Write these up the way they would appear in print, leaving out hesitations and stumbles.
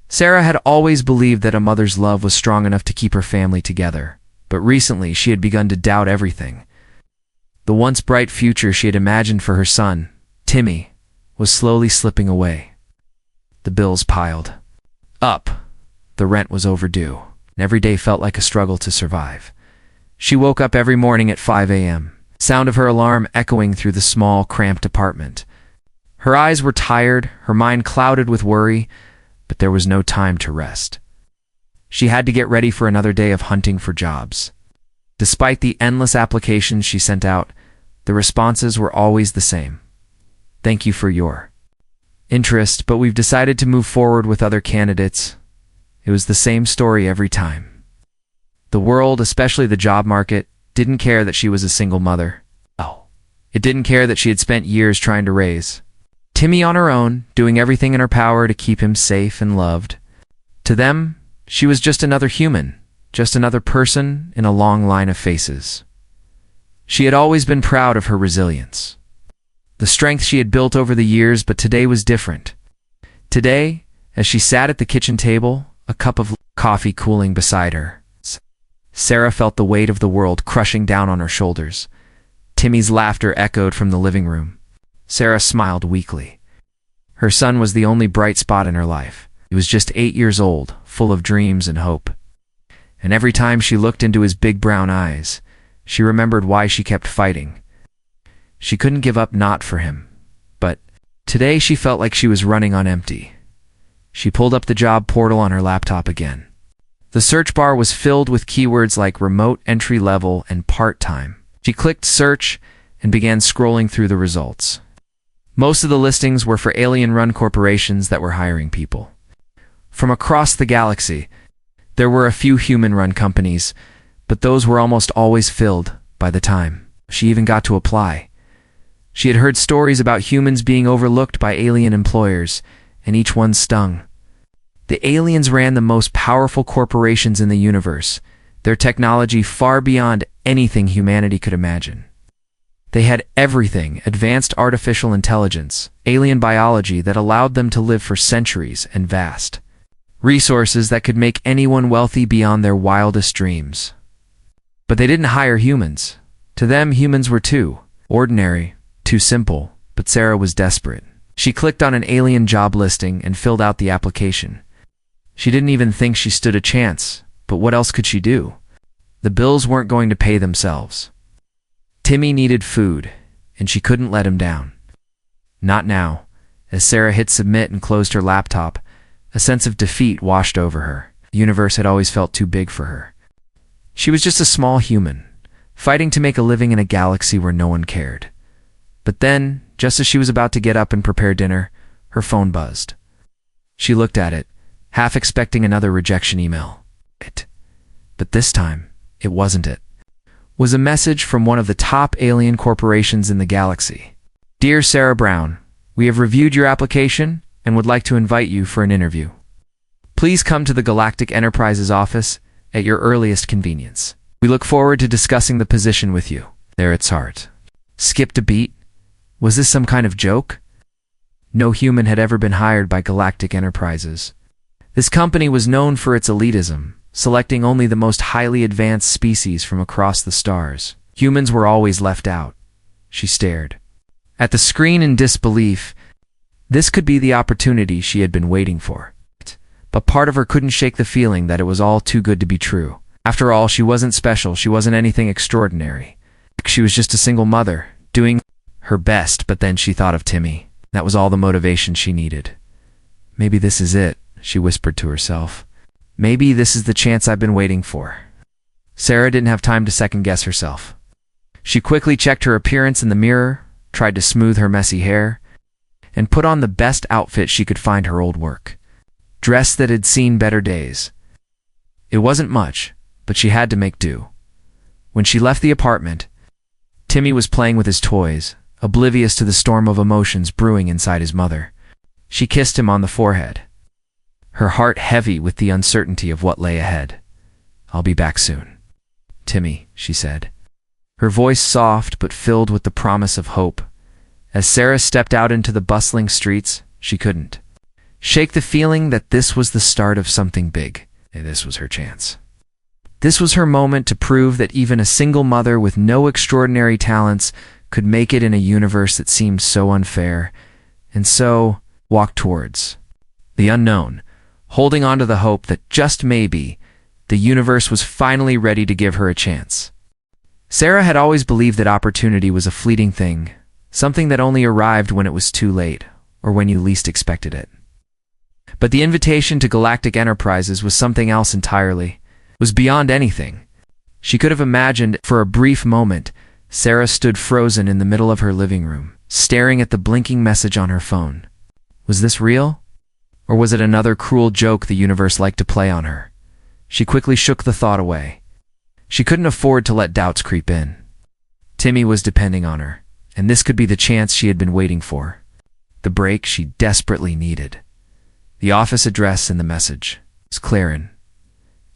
Sarah had always believed that a mother's love was strong enough to keep her family together, but recently she had begun to doubt everything. The once bright future she had imagined for her son, Timmy, was slowly slipping away. The bills piled up. The rent was overdue, and every day felt like a struggle to survive. She woke up every morning at 5 a.m., sound of her alarm echoing through the small, cramped apartment. Her eyes were tired, her mind clouded with worry, but there was no time to rest. She had to get ready for another day of hunting for jobs. Despite the endless applications she sent out, the responses were always the same. Thank you for your interest, but we've decided to move forward with other candidates. It was the same story every time. The world, especially the job market, didn't care that she was a single mother. Oh, it didn't care that she had spent years trying to raise Timmy on her own, doing everything in her power to keep him safe and loved. To them, she was just another human, just another person in a long line of faces. She had always been proud of her resilience, the strength she had built over the years, but today was different. Today, as she sat at the kitchen table, a cup of coffee cooling beside her, Sarah felt the weight of the world crushing down on her shoulders. Timmy's laughter echoed from the living room. Sarah smiled weakly. Her son was the only bright spot in her life. He was just 8 years old, full of dreams and hope. And every time she looked into his big brown eyes, she remembered why she kept fighting. She couldn't give up not for him. But today she felt like she was running on empty. She pulled up the job portal on her laptop again. The search bar was filled with keywords like remote, entry-level, and part-time. She clicked search and began scrolling through the results. Most of the listings were for alien-run corporations that were hiring people. From across the galaxy, there were a few human-run companies, but those were almost always filled by the time she even got to apply. She had heard stories about humans being overlooked by alien employers, and each one stung. The aliens ran the most powerful corporations in the universe, their technology far beyond anything humanity could imagine. They had everything: advanced artificial intelligence, alien biology that allowed them to live for centuries, and vast resources that could make anyone wealthy beyond their wildest dreams. But they didn't hire humans. To them, humans were too ordinary, too simple. But Sarah was desperate. She clicked on an alien job listing and filled out the application. She didn't even think she stood a chance, but what else could she do? The bills weren't going to pay themselves. Timmy needed food, and she couldn't let him down. Not now. As Sarah hit submit and closed her laptop, a sense of defeat washed over her. The universe had always felt too big for her. She was just a small human, fighting to make a living in a galaxy where no one cared. But then, just as she was about to get up and prepare dinner, her phone buzzed. She looked at it, half expecting another rejection email. But this time, it wasn't it. Was a message from one of the top alien corporations in the galaxy. Dear Sarah Brown, we have reviewed your application and would like to invite you for an interview. Please come to the Galactic Enterprises office at your earliest convenience. We look forward to discussing the position with you. Sarah's heart skipped a beat. Was this some kind of joke? No human had ever been hired by Galactic Enterprises. This company was known for its elitism, selecting only the most highly advanced species from across the stars. Humans were always left out. She stared at the screen in disbelief. This could be the opportunity she had been waiting for. But part of her couldn't shake the feeling that it was all too good to be true. After all, she wasn't special, she wasn't anything extraordinary. She was just a single mother, doing her best, but then she thought of Timmy. That was all the motivation she needed. Maybe this is it, she whispered to herself. Maybe this is the chance I've been waiting for. Sarah didn't have time to second-guess herself. She quickly checked her appearance in the mirror, tried to smooth her messy hair, and put on the best outfit she could find her old work. Dress that had seen better days. It wasn't much, but she had to make do. When she left the apartment, Timmy was playing with his toys, oblivious to the storm of emotions brewing inside his mother. She kissed him on the forehead, her heart heavy with the uncertainty of what lay ahead. I'll be back soon. Timmy, she said, her voice soft but filled with the promise of hope. As Sarah stepped out into the bustling streets, she couldn't shake the feeling that this was the start of something big. And this was her chance. This was her moment to prove that even a single mother with no extraordinary talents could make it in a universe that seemed so unfair, and so walked towards the unknown, holding on to the hope that just maybe the universe was finally ready to give her a chance. Sarah had always believed that opportunity was a fleeting thing, something that only arrived when it was too late, or when you least expected it. But the invitation to Galactic Enterprises was something else entirely. It was beyond anything she could have imagined. For a brief moment, Sarah stood frozen in the middle of her living room, staring at the blinking message on her phone. Was this real? Or was it another cruel joke the universe liked to play on her? She quickly shook the thought away. She couldn't afford to let doubts creep in. Timmy was depending on her, and this could be the chance she had been waiting for. The break she desperately needed. The office address in the message was Claren.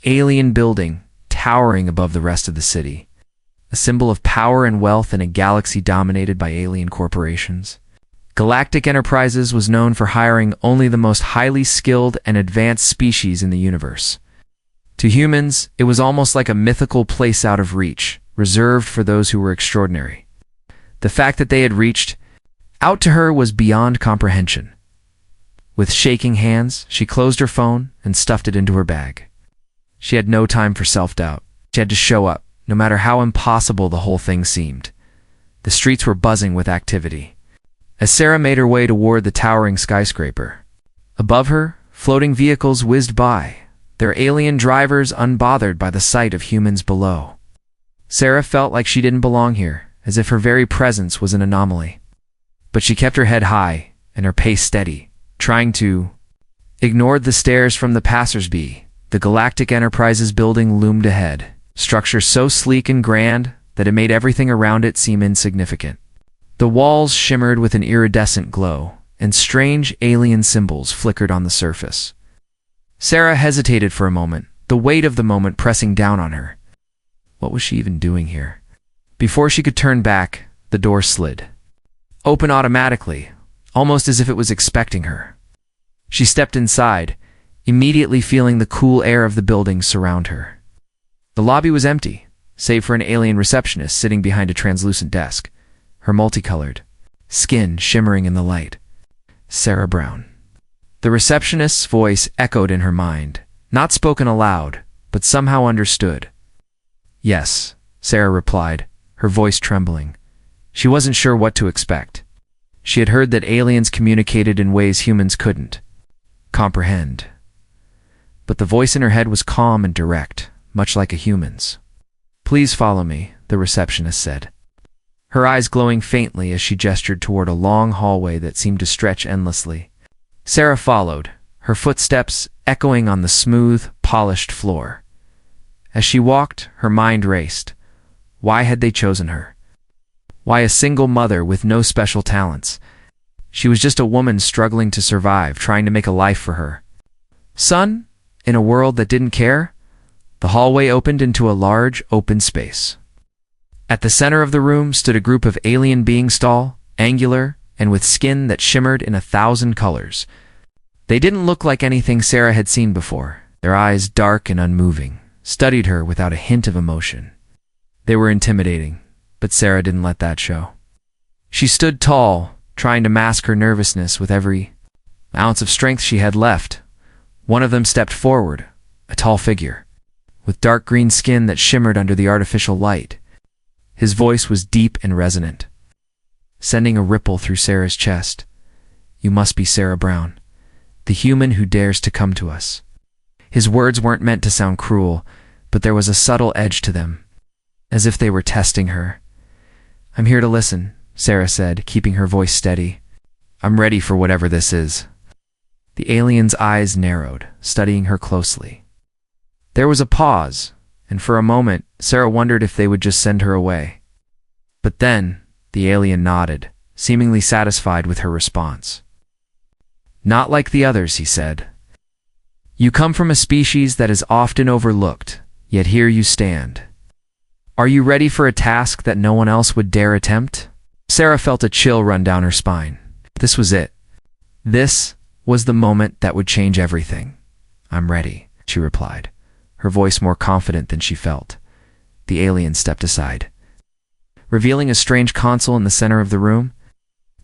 Alien building, towering above the rest of the city. A symbol of power and wealth in a galaxy dominated by alien corporations. Galactic Enterprises was known for hiring only the most highly skilled and advanced species in the universe. To humans, it was almost like a mythical place out of reach, reserved for those who were extraordinary. The fact that they had reached out to her was beyond comprehension. With shaking hands, she closed her phone and stuffed it into her bag. She had no time for self-doubt. She had to show up, no matter how impossible the whole thing seemed. The streets were buzzing with activity. As Sarah made her way toward the towering skyscraper, above her, floating vehicles whizzed by, their alien drivers unbothered by the sight of humans below. Sarah felt like she didn't belong here, as if her very presence was an anomaly. But she kept her head high and her pace steady, trying to ignore the stares from the passersby. The Galactic Enterprises building loomed ahead, structure so sleek and grand that it made everything around it seem insignificant. The walls shimmered with an iridescent glow, and strange alien symbols flickered on the surface. Sarah hesitated for a moment, the weight of the moment pressing down on her. What was she even doing here? Before she could turn back, the door slid open automatically, almost as if it was expecting her. She stepped inside, immediately feeling the cool air of the building surround her. The lobby was empty, save for an alien receptionist sitting behind a translucent desk, her multicolored skin shimmering in the light. Sarah Brown. The receptionist's voice echoed in her mind, not spoken aloud, but somehow understood. Yes, Sarah replied, her voice trembling. She wasn't sure what to expect. She had heard that aliens communicated in ways humans couldn't comprehend. But the voice in her head was calm and direct, much like a human's. Please follow me, the receptionist said, her eyes glowing faintly as she gestured toward a long hallway that seemed to stretch endlessly. Sarah followed, her footsteps echoing on the smooth, polished floor. As she walked, her mind raced. Why had they chosen her? Why a single mother with no special talents? She was just a woman struggling to survive, trying to make a life for her son, in a world that didn't care. The hallway opened into a large, open space. At the center of the room stood a group of alien beings, tall, angular, and with skin that shimmered in 1,000 colors. They didn't look like anything Sarah had seen before. Their eyes, dark and unmoving, studied her without a hint of emotion. They were intimidating, but Sarah didn't let that show. She stood tall, trying to mask her nervousness with every ounce of strength she had left. One of them stepped forward, a tall figure, with dark green skin that shimmered under the artificial light. His voice was deep and resonant, sending a ripple through Sarah's chest. You must be Sarah Brown, the human who dares to come to us. His words weren't meant to sound cruel, but there was a subtle edge to them, as if they were testing her. I'm here to listen, Sarah said, keeping her voice steady. I'm ready for whatever this is. The alien's eyes narrowed, studying her closely. There was a pause, and for a moment, Sarah wondered if they would just send her away. But then, the alien nodded, seemingly satisfied with her response. Not like the others, he said. You come from a species that is often overlooked, yet here you stand. Are you ready for a task that no one else would dare attempt? Sarah felt a chill run down her spine. This was it. This was the moment that would change everything. "I'm ready," she replied, her voice more confident than she felt. The alien stepped aside, revealing a strange console in the center of the room.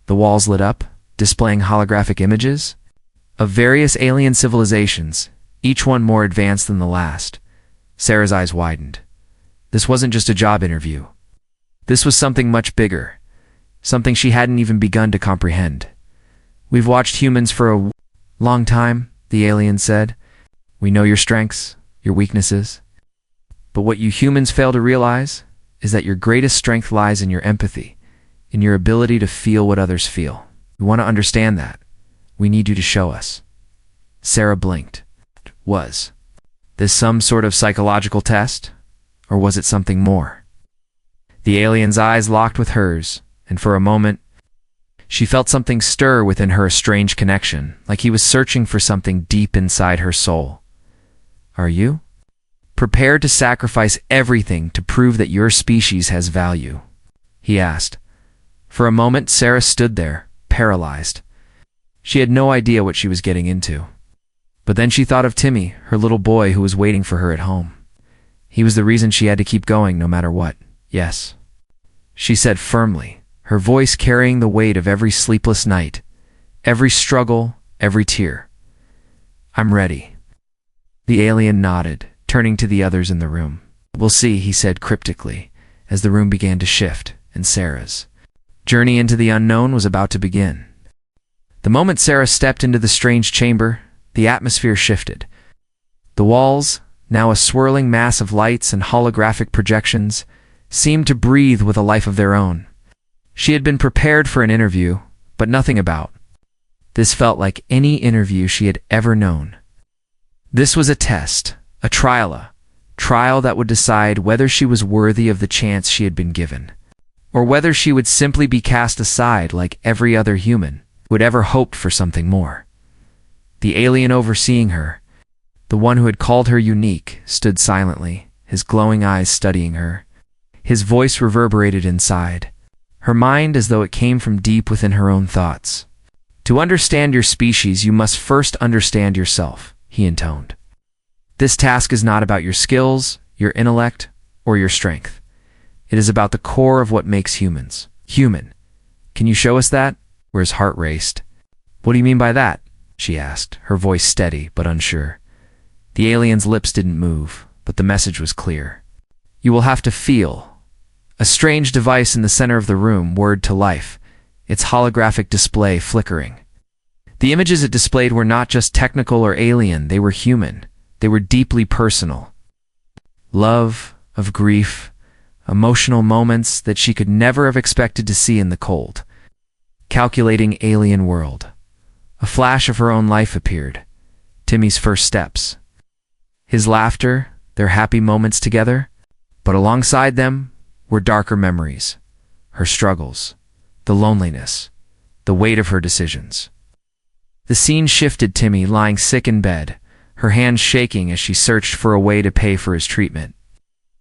The walls lit up, displaying holographic images of various alien civilizations, each one more advanced than the last. Sarah's eyes widened. This wasn't just a job interview. This was something much bigger, something she hadn't even begun to comprehend. "We've watched humans for a long time," the alien said. "We know your strengths, your weaknesses. But what you humans fail to realize is that your greatest strength lies in your empathy, in your ability to feel what others feel. We want to understand that. We need you to show us." Sarah blinked. Was this some sort of psychological test? Or was it something more? The alien's eyes locked with hers, and for a moment, she felt something stir within her, a strange connection, like he was searching for something deep inside her soul. "Are you prepared to sacrifice everything to prove that your species has value?" he asked. For a moment, Sarah stood there, paralyzed. She had no idea what she was getting into. But then she thought of Timmy, her little boy who was waiting for her at home. He was the reason she had to keep going no matter what. "Yes," she said firmly, her voice carrying the weight of every sleepless night, every struggle, every tear. "I'm ready." The alien nodded, turning to the others in the room. "We'll see," he said cryptically, as the room began to shift, and Sarah's journey into the unknown was about to begin. The moment Sarah stepped into the strange chamber, the atmosphere shifted. The walls, now a swirling mass of lights and holographic projections, seemed to breathe with a life of their own. She had been prepared for an interview, but nothing about. This felt like any interview she had ever known. This was a test, a trial that would decide whether she was worthy of the chance she had been given, or whether she would simply be cast aside like every other human who had ever hoped for something more. The alien overseeing her, the one who had called her unique, stood silently, his glowing eyes studying her. His voice reverberated inside, her mind as though it came from deep within her own thoughts. "To understand your species, you must first understand yourself," he intoned. "This task is not about your skills, your intellect, or your strength. It is about the core of what makes humans human. Can you show us that?" Where his heart raced. "What do you mean by that?" she asked, her voice steady but unsure. The alien's lips didn't move, but the message was clear. "You will have to feel." A strange device in the center of the room whirred to life, its holographic display flickering. The images it displayed were not just technical or alien, they were human. They were deeply personal. Love, of grief, emotional moments that she could never have expected to see in the cold, calculating alien world. A flash of her own life appeared. Timmy's first steps. His laughter, their happy moments together, but alongside them were darker memories, her struggles, the loneliness, the weight of her decisions. The scene shifted. Timmy lying sick in bed, her hands shaking as she searched for a way to pay for his treatment.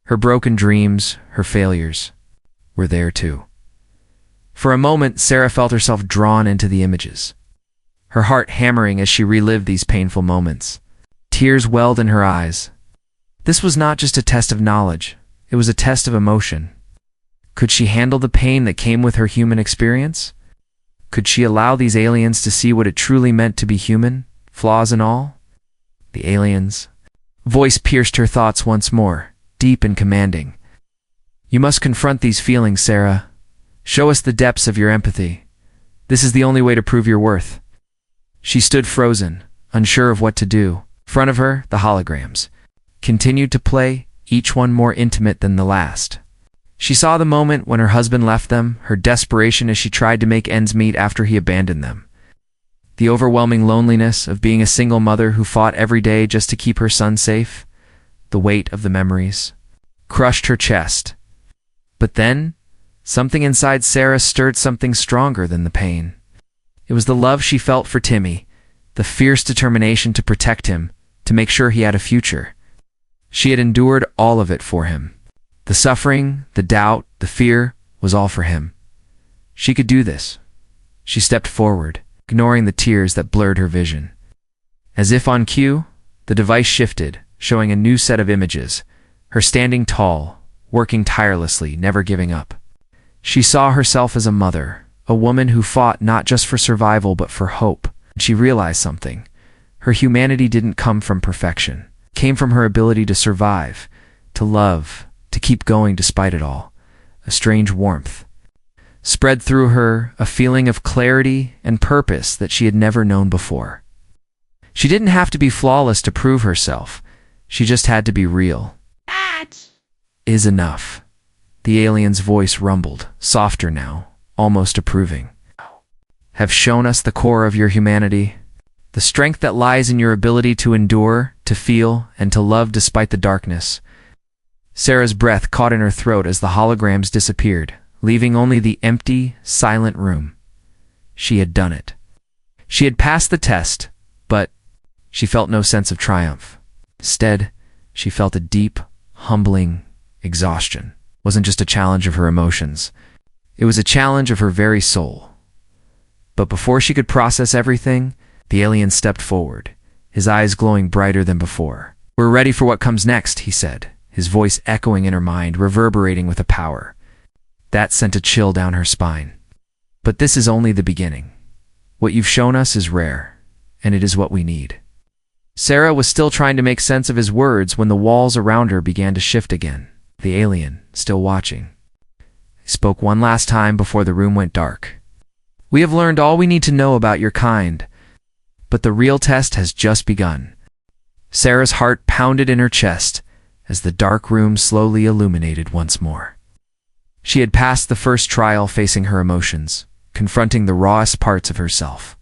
Her broken dreams, her failures, were there too. For a moment, Sarah felt herself drawn into the images, her heart hammering as she relived these painful moments. Tears welled in her eyes. This was not just a test of knowledge, it was a test of emotion. Could she handle the pain that came with her human experience? Could she allow these aliens to see what it truly meant to be human, flaws and all? The aliens' voice pierced her thoughts once more, deep and commanding. "You must confront these feelings, Sarah. Show us the depths of your empathy. This is the only way to prove your worth." She stood frozen, unsure of what to do. In front of her, the holograms continued to play, each one more intimate than the last. She saw the moment when her husband left them, her desperation as she tried to make ends meet after he abandoned them. The overwhelming loneliness of being a single mother who fought every day just to keep her son safe. The weight of the memories crushed her chest. But then, something inside Sarah stirred something stronger than the pain. It was the love she felt for Timmy, the fierce determination to protect him, to make sure he had a future. She had endured all of it for him. The suffering, the doubt, the fear was all for him. She could do this. She stepped forward, ignoring the tears that blurred her vision. As if on cue, the device shifted, showing a new set of images, her standing tall, working tirelessly, never giving up. She saw herself as a mother, a woman who fought not just for survival but for hope. She realized something. Her humanity didn't come from perfection. It came from her ability to survive, to love, to keep going despite it all. A strange warmth spread through her, a feeling of clarity and purpose that she had never known before. She didn't have to be flawless to prove herself. She just had to be real. That is enough. The alien's voice rumbled, softer now, almost approving. Have shown us the core of your humanity, the strength that lies in your ability to endure, to feel, and to love despite the darkness. Sarah's breath caught in her throat as the holograms disappeared, leaving only the empty, silent room. She had done it. She had passed the test, but she felt no sense of triumph. Instead, she felt a deep, humbling exhaustion. It wasn't just a challenge of her emotions. It was a challenge of her very soul. But before she could process everything, the alien stepped forward, his eyes glowing brighter than before. "We're ready for what comes next," he said, his voice echoing in her mind, reverberating with a power that sent a chill down her spine. "But this is only the beginning. What you've shown us is rare, and it is what we need." Sarah was still trying to make sense of his words when the walls around her began to shift again. The alien, still watching, he spoke one last time before the room went dark. "We have learned all we need to know about your kind, but the real test has just begun." Sarah's heart pounded in her chest as the dark room slowly illuminated once more. She had passed the first trial facing her emotions, confronting the rawest parts of herself.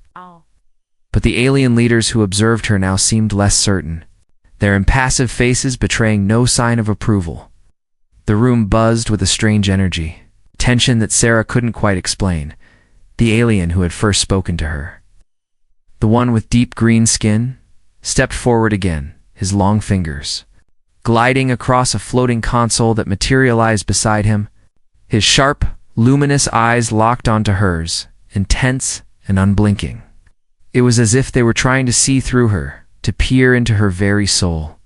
But the alien leaders who observed her now seemed less certain, their impassive faces betraying no sign of approval. The room buzzed with a strange energy, tension that Sarah couldn't quite explain. The alien who had first spoken to her, the one with deep green skin, stepped forward again, his long fingers gliding across a floating console that materialized beside him. His sharp, luminous eyes locked onto hers, intense and unblinking. It was as if they were trying to see through her, to peer into her very soul.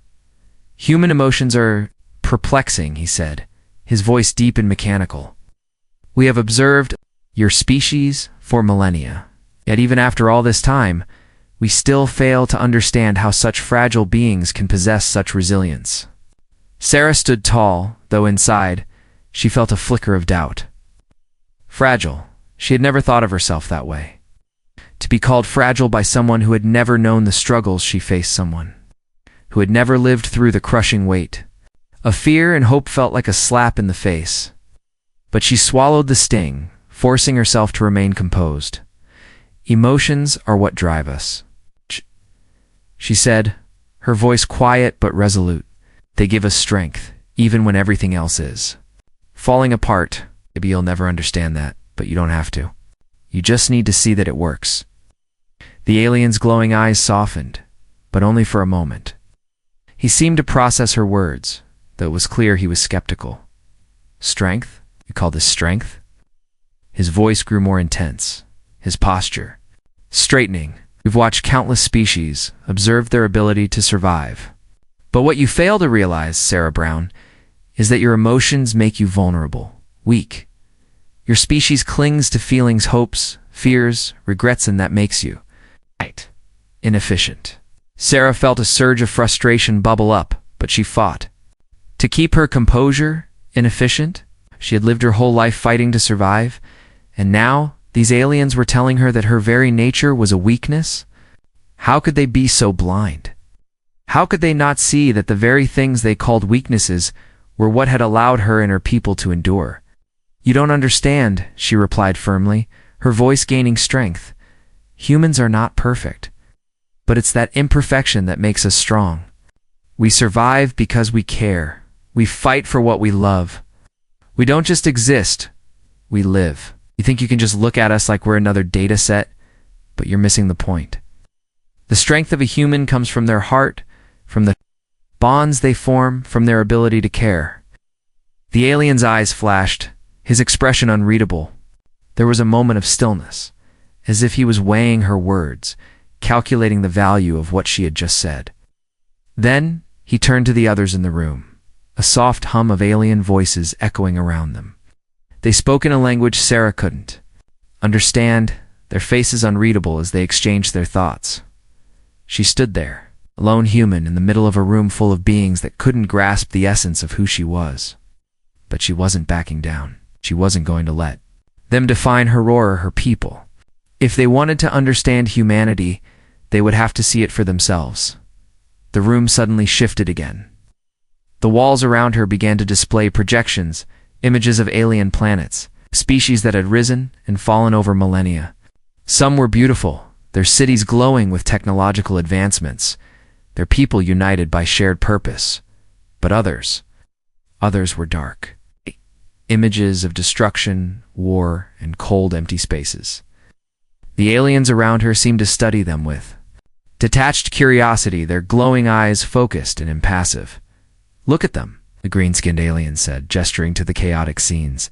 "Human emotions are perplexing," he said, his voice deep and mechanical. "We have observed your species for millennia. Yet even after all this time, we still fail to understand how such fragile beings can possess such resilience." Sarah stood tall, though inside, she felt a flicker of doubt. Fragile. She had never thought of herself that way. To be called fragile by someone who had never known the struggles she faced, someone who had never lived through the crushing weight of fear and hope felt like a slap in the face. But she swallowed the sting, forcing herself to remain composed. "Emotions are what drive us," she said, her voice quiet but resolute. "They give us strength, even when everything else is falling apart. Maybe you'll never understand that, but you don't have to. You just need to see that it works." The alien's glowing eyes softened, but only for a moment. He seemed to process her words, though it was clear he was skeptical. "Strength? You call this strength?" His voice grew more intense, his posture straightening. "We've watched countless species, observed their ability to survive. But what you fail to realize, Sarah Brown, is that your emotions make you vulnerable, weak. Your species clings to feelings, hopes, fears, regrets, and that makes you inefficient." Sarah felt a surge of frustration bubble up, but she fought to keep her composure. Inefficient? She had lived her whole life fighting to survive, and now these aliens were telling her that her very nature was a weakness? How could they be so blind? How could they not see that the very things they called weaknesses were what had allowed her and her people to endure? "You don't understand," she replied firmly, her voice gaining strength. "Humans are not perfect, but it's that imperfection that makes us strong. We survive because we care. We fight for what we love. We don't just exist, we live. You think you can just look at us like we're another data set, but you're missing the point. The strength of a human comes from their heart, from the bonds they form, from their ability to care." The alien's eyes flashed, his expression unreadable. There was a moment of stillness, as if he was weighing her words, calculating the value of what she had just said. Then he turned to the others in the room, a soft hum of alien voices echoing around them. They spoke in a language Sarah couldn't understand, their faces unreadable as they exchanged their thoughts. She stood there, a lone human in the middle of a room full of beings that couldn't grasp the essence of who she was. But she wasn't backing down. She wasn't going to let them define her or her people. If they wanted to understand humanity, they would have to see it for themselves. The room suddenly shifted again. The walls around her began to display projections, images of alien planets, species that had risen and fallen over millennia. Some were beautiful, their cities glowing with technological advancements, their people united by shared purpose. But others were dark. Images of destruction, war, and cold, empty spaces. The aliens around her seemed to study them with detached curiosity, their glowing eyes focused and impassive. "Look at them," the green-skinned alien said, gesturing to the chaotic scenes.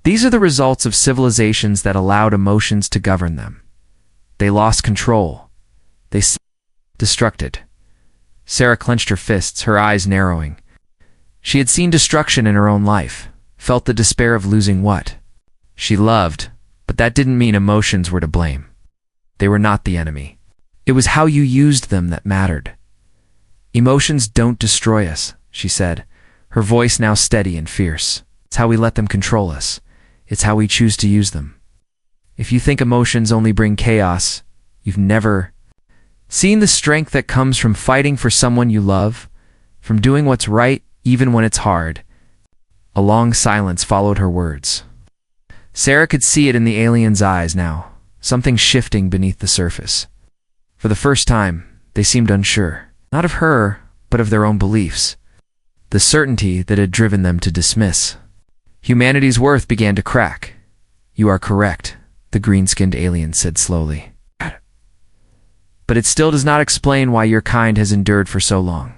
"These are the results of civilizations that allowed emotions to govern them. They lost control. They destructed." Sarah clenched her fists, her eyes narrowing. She had seen destruction in her own life, felt the despair of losing what she loved, but that didn't mean emotions were to blame. They were not the enemy. It was how you used them that mattered. "Emotions don't destroy us," she said, her voice now steady and fierce. "It's how we let them control us. It's how we choose to use them. If you think emotions only bring chaos, you've never seen the strength that comes from fighting for someone you love, from doing what's right even when it's hard." A long silence followed her words. Sarah could see it in the alien's eyes now, something shifting beneath the surface. For the first time, they seemed unsure, not of her, but of their own beliefs. The certainty that had driven them to dismiss humanity's worth began to crack. "You are correct," the green-skinned alien said slowly. "But it still does not explain why your kind has endured for so long.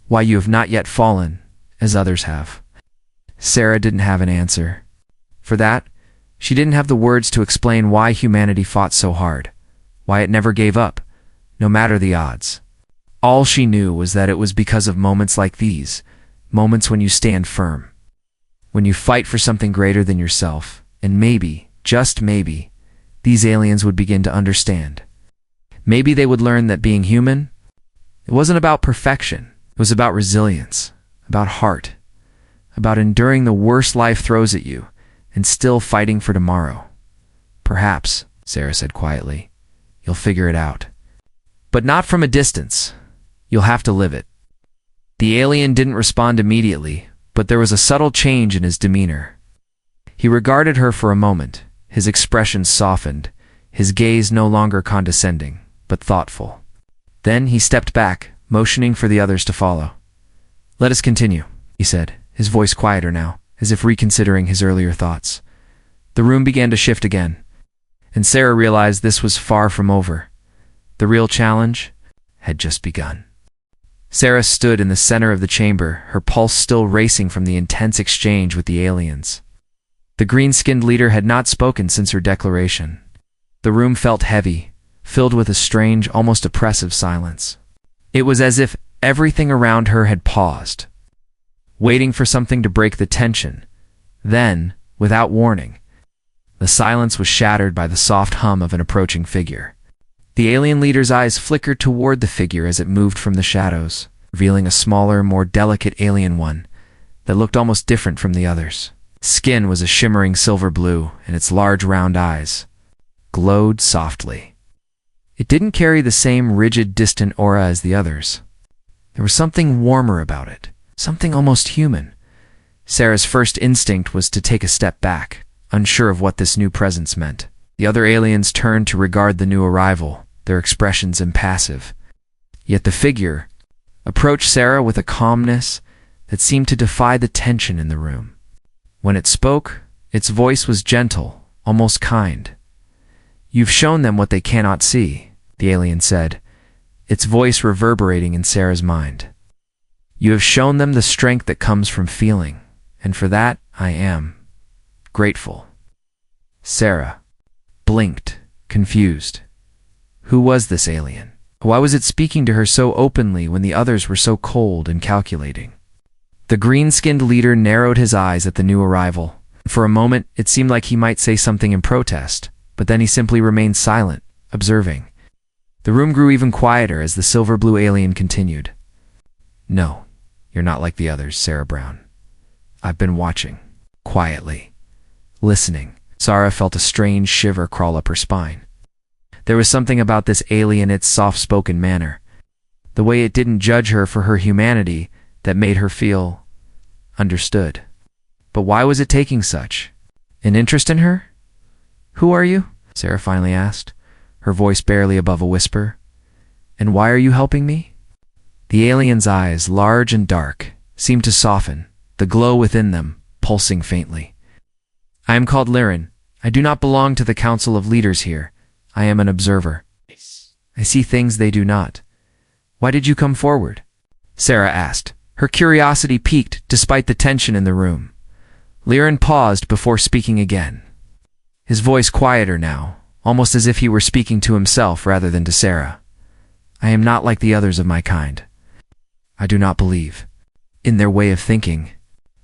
Why you have not yet fallen, as others have." Sarah didn't have an answer. For that, she didn't have the words to explain why humanity fought so hard, why it never gave up, no matter the odds. All she knew was that it was because of moments like these, moments when you stand firm, when you fight for something greater than yourself, and maybe, just maybe, these aliens would begin to understand. Maybe they would learn that being human, it wasn't about perfection, it was about resilience, about heart, about enduring the worst life throws at you, and still fighting for tomorrow. "Perhaps," Sarah said quietly, "you'll figure it out. But not from a distance. You'll have to live it." The alien didn't respond immediately, but there was a subtle change in his demeanor. He regarded her for a moment, his expression softened, his gaze no longer condescending, but thoughtful. Then he stepped back, motioning for the others to follow. "Let us continue," he said, his voice quieter now, as if reconsidering his earlier thoughts. The room began to shift again, and Sarah realized this was far from over. The real challenge had just begun. Sarah stood in the center of the chamber, her pulse still racing from the intense exchange with the aliens. The green-skinned leader had not spoken since her declaration. The room felt heavy, filled with a strange, almost oppressive silence. It was as if everything around her had paused, waiting for something to break the tension. Then, without warning, the silence was shattered by the soft hum of an approaching figure. The alien leader's eyes flickered toward the figure as it moved from the shadows, revealing a smaller, more delicate alien one that looked almost different from the others. Skin was a shimmering silver blue, and its large round eyes glowed softly. It didn't carry the same rigid, distant aura as the others. There was something warmer about it, something almost human. Sarah's first instinct was to take a step back, unsure of what this new presence meant. The other aliens turned to regard the new arrival, their expressions impassive. Yet the figure approached Sarah with a calmness that seemed to defy the tension in the room. When it spoke, its voice was gentle, almost kind. "You've shown them what they cannot see," the alien said, its voice reverberating in Sarah's mind. "You have shown them the strength that comes from feeling, and for that I am grateful." Sarah blinked, confused. Who was this alien? Why was it speaking to her so openly when the others were so cold and calculating? The green-skinned leader narrowed his eyes at the new arrival. For a moment, it seemed like he might say something in protest, but then he simply remained silent, observing. The room grew even quieter as the silver-blue alien continued. No, you're not like the others, Sarah Brown. I've been watching, quietly, listening. Sarah felt a strange shiver crawl up her spine. There was something about this alien, its soft-spoken manner, the way it didn't judge her for her humanity, that made her feel understood. But why was it taking such an interest in her? Who are you? Sarah finally asked, her voice barely above a whisper. And why are you helping me? The alien's eyes, large and dark, seemed to soften, the glow within them pulsing faintly. I am called Liren. I do not belong to the Council of Leaders here. I am an observer. I see things they do not. Why did you come forward? Sarah asked. Her curiosity piqued despite the tension in the room. Liren paused before speaking again. His voice quieter now, almost as if he were speaking to himself rather than to Sarah. I am not like the others of my kind. I do not believe in their way of thinking.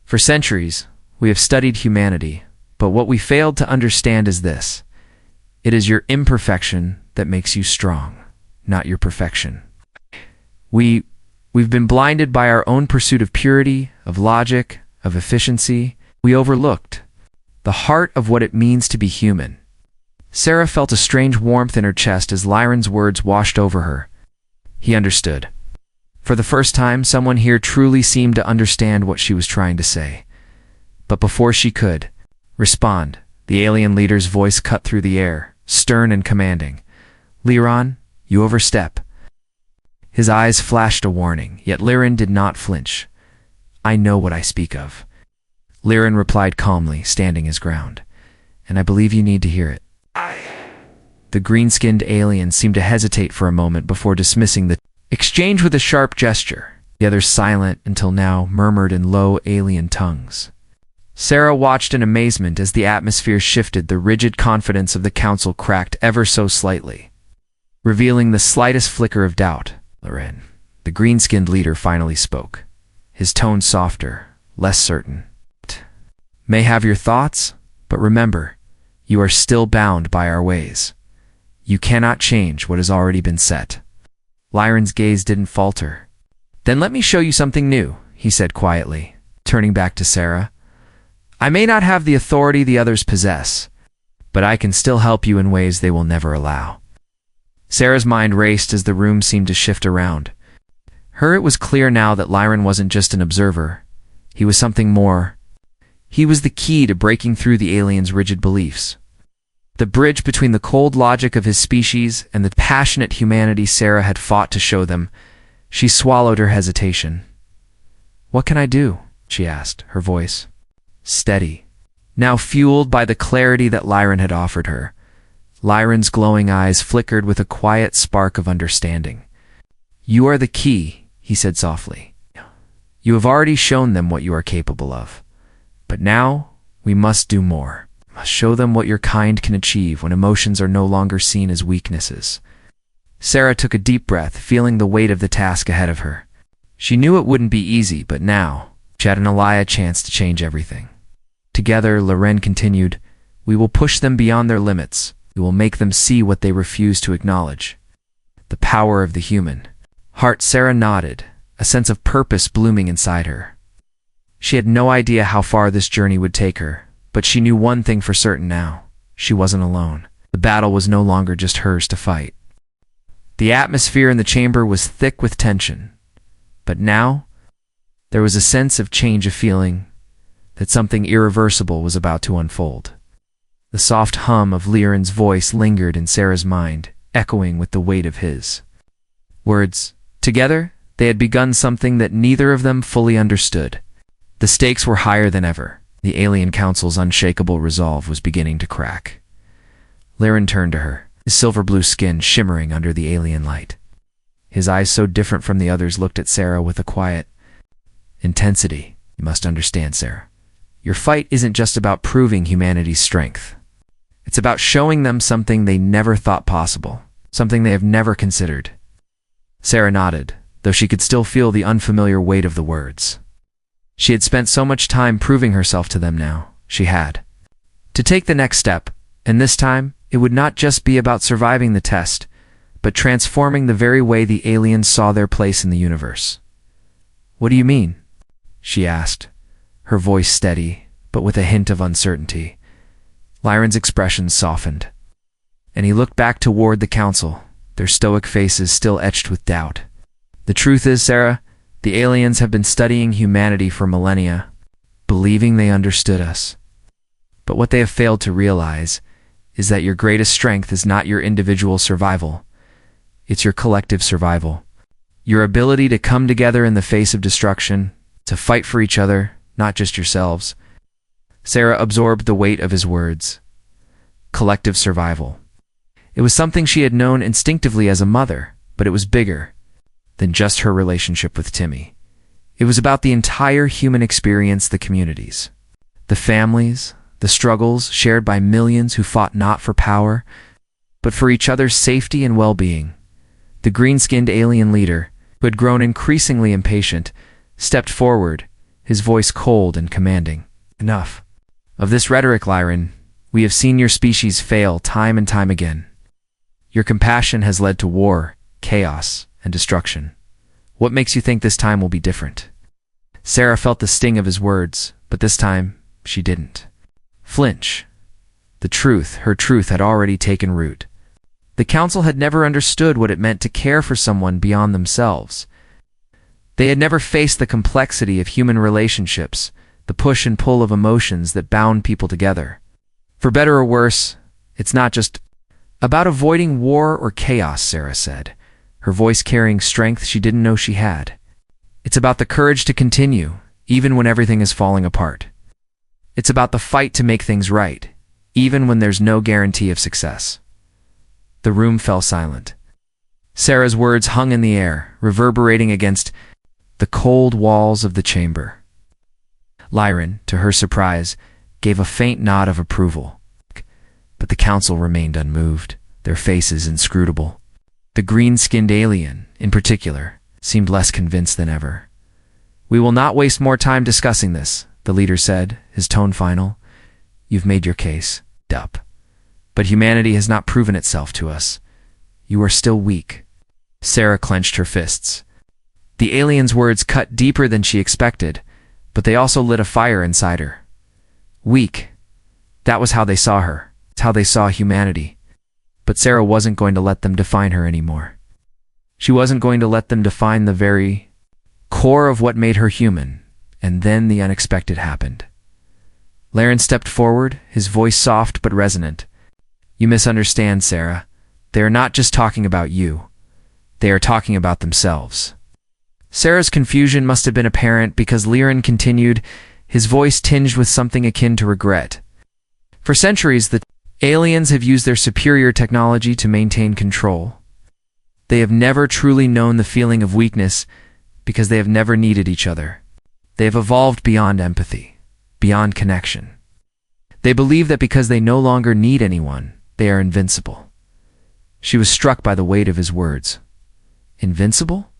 For centuries, we have studied humanity, but what we failed to understand is this. It is your imperfection that makes you strong, not your perfection. We've been blinded by our own pursuit of purity, of logic, of efficiency. We overlooked the heart of what it means to be human. Sarah felt a strange warmth in her chest as Liren's words washed over her. He understood. For the first time, someone here truly seemed to understand what she was trying to say. But before she could respond, the alien leader's voice cut through the air, stern and commanding. Liren, you overstep. His eyes flashed a warning, yet Liren did not flinch. I know what I speak of. Liren replied calmly, standing his ground. And I believe you need to hear it. The green-skinned alien seemed to hesitate for a moment before dismissing the exchange with a sharp gesture. The others, silent until now, murmured in low alien tongues. Sarah watched in amazement as the atmosphere shifted. The rigid confidence of the council cracked ever so slightly, revealing the slightest flicker of doubt. Liren, the green-skinned leader, finally spoke, his tone softer, less certain. May have your thoughts, but remember, you are still bound by our ways. You cannot change what has already been set. Liren's gaze didn't falter. Then let me show you something new, he said quietly, turning back to Sarah. I may not have the authority the others possess, but I can still help you in ways they will never allow. Sarah's mind raced as the room seemed to shift around. It was clear now that Liren wasn't just an observer. He was something more. He was the key to breaking through the alien's rigid beliefs. The bridge between the cold logic of his species and the passionate humanity Sarah had fought to show them. She swallowed her hesitation. What can I do? She asked, her voice steady, now fueled by the clarity that Liren had offered her. Liren's glowing eyes flickered with a quiet spark of understanding. You are the key, he said softly. You have already shown them what you are capable of. But now, we must do more. We must show them what your kind can achieve when emotions are no longer seen as weaknesses. Sarah took a deep breath, feeling the weight of the task ahead of her. She knew it wouldn't be easy, but now, she had an Elia chance to change everything. Together, Liren continued, we will push them beyond their limits. We will make them see what they refuse to acknowledge. The power of the human heart. Sarah nodded, a sense of purpose blooming inside her. She had no idea how far this journey would take her, but she knew one thing for certain now. She wasn't alone. The battle was no longer just hers to fight. The atmosphere in the chamber was thick with tension. But now, there was a sense of change, a feeling that something irreversible was about to unfold. The soft hum of Liren's voice lingered in Sarah's mind, echoing with the weight of his words. Together, they had begun something that neither of them fully understood. The stakes were higher than ever. The alien council's unshakable resolve was beginning to crack. Liren turned to her, his silver-blue skin shimmering under the alien light. His eyes, so different from the others, looked at Sarah with a quiet intensity. You must understand, Sarah. Your fight isn't just about proving humanity's strength. It's about showing them something they never thought possible, something they have never considered. Sarah nodded, though she could still feel the unfamiliar weight of the words. She had spent so much time proving herself to them now. She had to take the next step, and this time, it would not just be about surviving the test, but transforming the very way the aliens saw their place in the universe. "What do you mean?" she asked, her voice steady, but with a hint of uncertainty. Lyron's expression softened, and he looked back toward the council, their stoic faces still etched with doubt. "The truth is, Sarah, the aliens have been studying humanity for millennia, believing they understood us. But what they have failed to realize is that your greatest strength is not your individual survival. It's your collective survival. Your ability to come together in the face of destruction, to fight for each other, not just yourselves." Sarah absorbed the weight of his words. Collective survival. It was something she had known instinctively as a mother, but it was bigger than just her relationship with Timmy. It was about the entire human experience, the communities, the families, the struggles shared by millions who fought not for power, but for each other's safety and well-being. The green-skinned alien leader, who had grown increasingly impatient, stepped forward, his voice cold and commanding. "Enough of this rhetoric, Lyron. We have seen your species fail time and time again. Your compassion has led to war, chaos, and destruction. What makes you think this time will be different?" Sarah felt the sting of his words, but this time she didn't flinch. The truth, her truth, had already taken root. The council had never understood what it meant to care for someone beyond themselves. They had never faced the complexity of human relationships, the push and pull of emotions that bound people together. For better or worse, it's not just about avoiding war or chaos, Sarah said, her voice carrying strength she didn't know she had. It's about the courage to continue, even when everything is falling apart. It's about the fight to make things right, even when there's no guarantee of success. The room fell silent. Sarah's words hung in the air, reverberating against the cold walls of the chamber. Lyron, to her surprise, gave a faint nod of approval. But the council remained unmoved, their faces inscrutable. The green-skinned alien, in particular, seemed less convinced than ever. "We will not waste more time discussing this," the leader said, his tone final. "You've made your case, Dup. But humanity has not proven itself to us. You are still weak." Sarah clenched her fists. The alien's words cut deeper than she expected, but they also lit a fire inside her. Weak. That was how they saw her. It's how they saw humanity. But Sarah wasn't going to let them define her anymore. She wasn't going to let them define the very core of what made her human, and then the unexpected happened. Lyron stepped forward, his voice soft but resonant. "You misunderstand, Sarah. They are not just talking about you. They are talking about themselves." Sarah's confusion must have been apparent because Lyron continued, his voice tinged with something akin to regret. "For centuries, the aliens have used their superior technology to maintain control. They have never truly known the feeling of weakness because they have never needed each other. They have evolved beyond empathy, beyond connection. They believe that because they no longer need anyone, they are invincible." She was struck by the weight of his words. Invincible?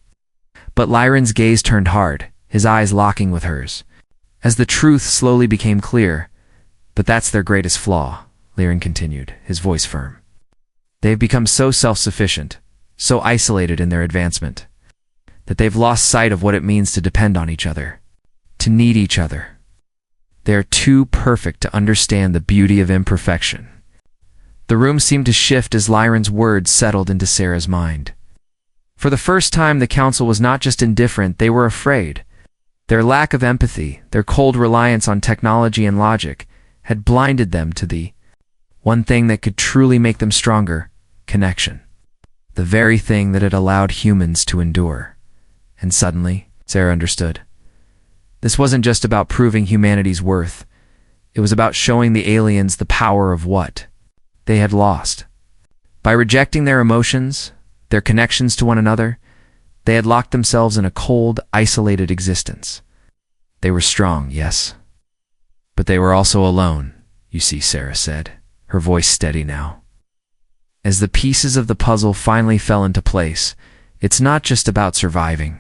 But Lyron's gaze turned hard, his eyes locking with hers, as the truth slowly became clear. "But that's their greatest flaw," Lyron continued, his voice firm. "They have become so self-sufficient, so isolated in their advancement, that they've lost sight of what it means to depend on each other, to need each other. They are too perfect to understand the beauty of imperfection." The room seemed to shift as Lyron's words settled into Sarah's mind. For the first time, the council was not just indifferent, they were afraid. Their lack of empathy, their cold reliance on technology and logic, had blinded them to the one thing that could truly make them stronger: connection. The very thing that had allowed humans to endure. And suddenly, Sarah understood. This wasn't just about proving humanity's worth. It was about showing the aliens the power of what they had lost. By rejecting their emotions, their connections to one another, they had locked themselves in a cold, isolated existence. They were strong, yes. But they were also alone, you see, Sarah said, her voice steady now. As the pieces of the puzzle finally fell into place, it's not just about surviving.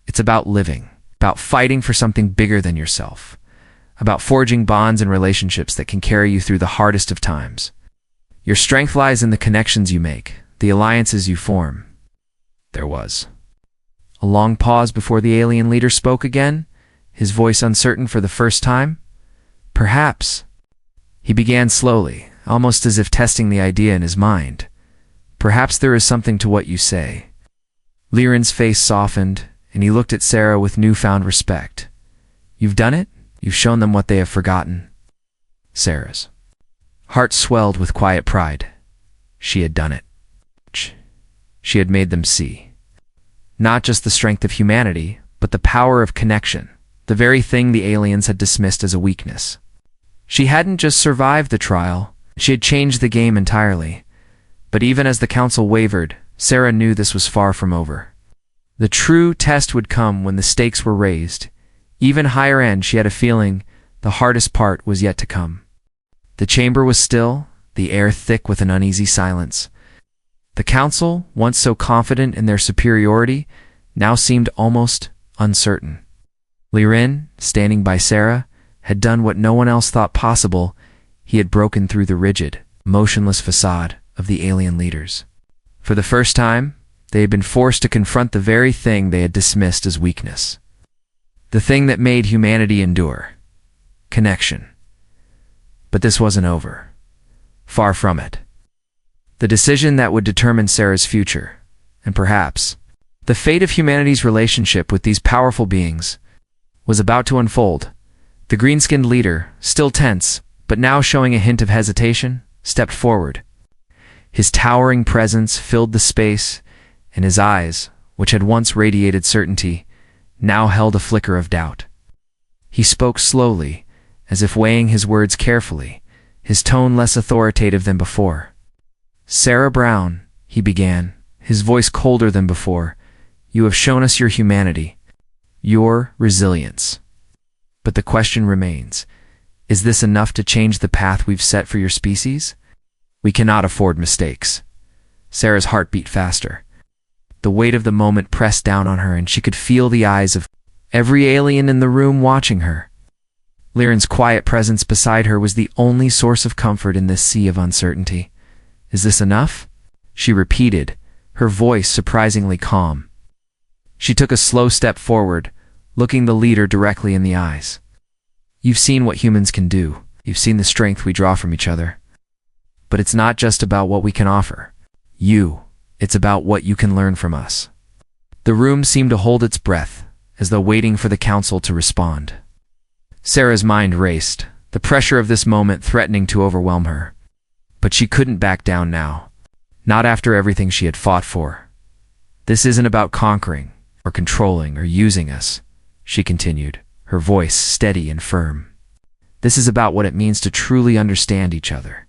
It's about living, about fighting for something bigger than yourself, about forging bonds and relationships that can carry you through the hardest of times. Your strength lies in the connections you make, the alliances you form. There was a long pause before the alien leader spoke again, his voice uncertain for the first time. Perhaps. He began slowly, almost as if testing the idea in his mind. Perhaps there is something to what you say. Liren's face softened, and he looked at Sarah with newfound respect. You've done it? You've shown them what they have forgotten. Sarah's heart swelled with quiet pride. She had done it. She had made them see not just the strength of humanity, but the power of connection, the very thing the aliens had dismissed as a weakness. She hadn't just survived the trial, she had changed the game entirely. But even as the council wavered, Sarah knew this was far from over. The true test would come when the stakes were raised. Even higher end, she had a feeling the hardest part was yet to come. The chamber was still, the air thick with an uneasy silence. The council, once so confident in their superiority, now seemed almost uncertain. Liren, standing by Sarah, had done what no one else thought possible. He had broken through the rigid, motionless facade of the alien leaders. For the first time, they had been forced to confront the very thing they had dismissed as weakness. The thing that made humanity endure. Connection. But this wasn't over. Far from it. The decision that would determine Sarah's future, and perhaps the fate of humanity's relationship with these powerful beings, was about to unfold. The green-skinned leader, still tense, but now showing a hint of hesitation, stepped forward. His towering presence filled the space, and his eyes, which had once radiated certainty, now held a flicker of doubt. He spoke slowly, as if weighing his words carefully, his tone less authoritative than before. Sarah Brown, he began, his voice colder than before, you have shown us your humanity, your resilience. But the question remains, is this enough to change the path we've set for your species? We cannot afford mistakes. Sarah's heart beat faster. The weight of the moment pressed down on her, and she could feel the eyes of every alien in the room watching her. Liren's quiet presence beside her was the only source of comfort in this sea of uncertainty. Is this enough? She repeated, her voice surprisingly calm. She took a slow step forward, looking the leader directly in the eyes. You've seen what humans can do. You've seen the strength we draw from each other. But it's not just about what we can offer. It's about what you can learn from us. The room seemed to hold its breath, as though waiting for the council to respond. Sarah's mind raced, the pressure of this moment threatening to overwhelm her. But she couldn't back down now. Not after everything she had fought for. This isn't about conquering, or controlling, or using us, she continued, her voice steady and firm. This is about what it means to truly understand each other.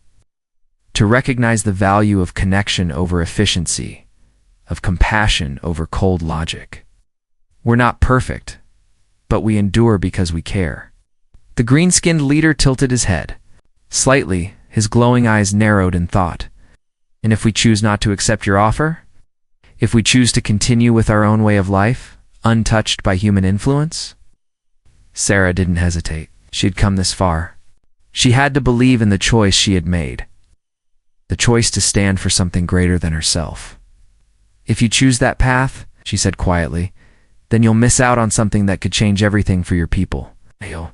To recognize the value of connection over efficiency, of compassion over cold logic. We're not perfect, but we endure because we care. The green-skinned leader tilted his head. Slightly, his glowing eyes narrowed in thought. And if we choose not to accept your offer? If we choose to continue with our own way of life, untouched by human influence? Sarah didn't hesitate. She had come this far. She had to believe in the choice she had made. The choice to stand for something greater than herself. If you choose that path, she said quietly, then you'll miss out on something that could change everything for your people. You'll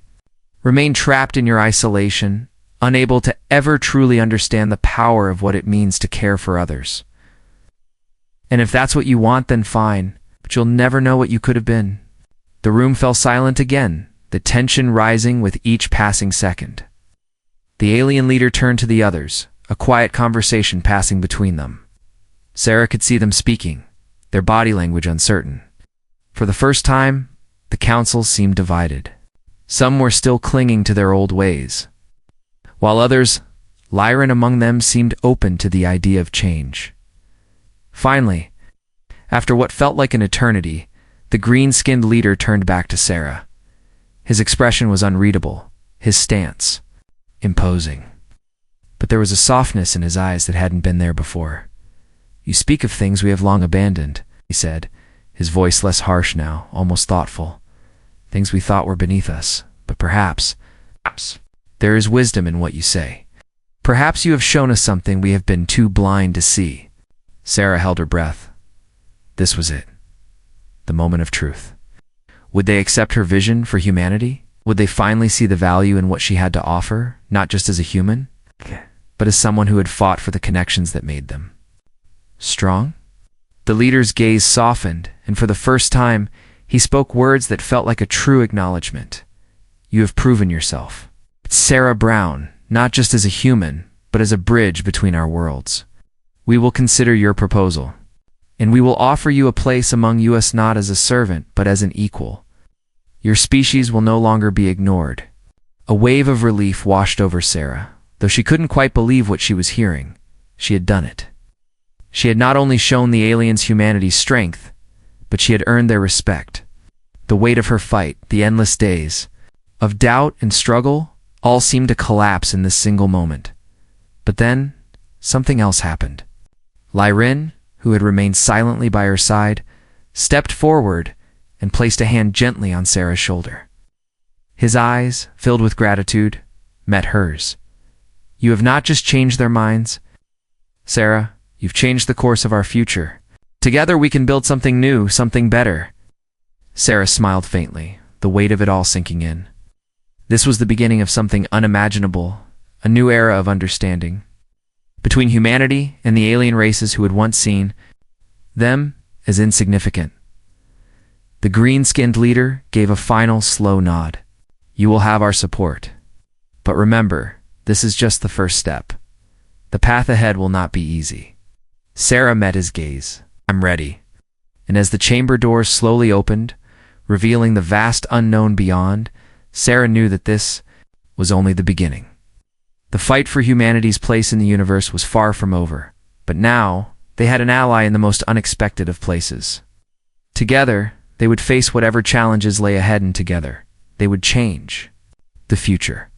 remain trapped in your isolation, unable to ever truly understand the power of what it means to care for others. And if that's what you want, then fine, but you'll never know what you could have been. The room fell silent again, the tension rising with each passing second. The alien leader turned to the others, a quiet conversation passing between them. Sarah could see them speaking, their body language uncertain. For the first time, the council seemed divided. Some were still clinging to their old ways, while others, Liren among them, seemed open to the idea of change. Finally, after what felt like an eternity, the green-skinned leader turned back to Sarah. His expression was unreadable, his stance imposing. but there was a softness in his eyes that hadn't been there before. "You speak of things we have long abandoned," he said, his voice less harsh now, almost thoughtful. "Things we thought were beneath us, but perhaps there is wisdom in what you say. Perhaps you have shown us something we have been too blind to see." Sarah held her breath. This was it. The moment of truth. Would they accept her vision for humanity? Would they finally see the value in what she had to offer, not just as a human, but as someone who had fought for the connections that made them strong? The leader's gaze softened, and for the first time, he spoke words that felt like a true acknowledgement. "You have proven yourself, Sarah Brown, not just as a human, but as a bridge between our worlds. We will consider your proposal, and we will offer you a place among us not as a servant, but as an equal. Your species will no longer be ignored." A wave of relief washed over Sarah. Though she couldn't quite believe what she was hearing, she had done it. She had not only shown the aliens humanity's strength, but she had earned their respect. The weight of her fight, the endless days of doubt and struggle, all seemed to collapse in this single moment. But then, something else happened. Lyrin, who had remained silently by her side, stepped forward and placed a hand gently on Sarah's shoulder. His eyes, filled with gratitude, met hers. "You have not just changed their minds, Sarah, you've changed the course of our future. Together we can build something new, something better." Sarah smiled faintly, the weight of it all sinking in. This was the beginning of something unimaginable, a new era of understanding between humanity and the alien races who had once seen them as insignificant. The green-skinned leader gave a final, slow nod. "You will have our support. But remember, this is just the first step. The path ahead will not be easy." Sarah met his gaze. "I'm ready." And as the chamber doors slowly opened, revealing the vast unknown beyond, Sarah knew that this was only the beginning. The fight for humanity's place in the universe was far from over, but now they had an ally in the most unexpected of places. Together, they would face whatever challenges lay ahead, and together, they would change the future.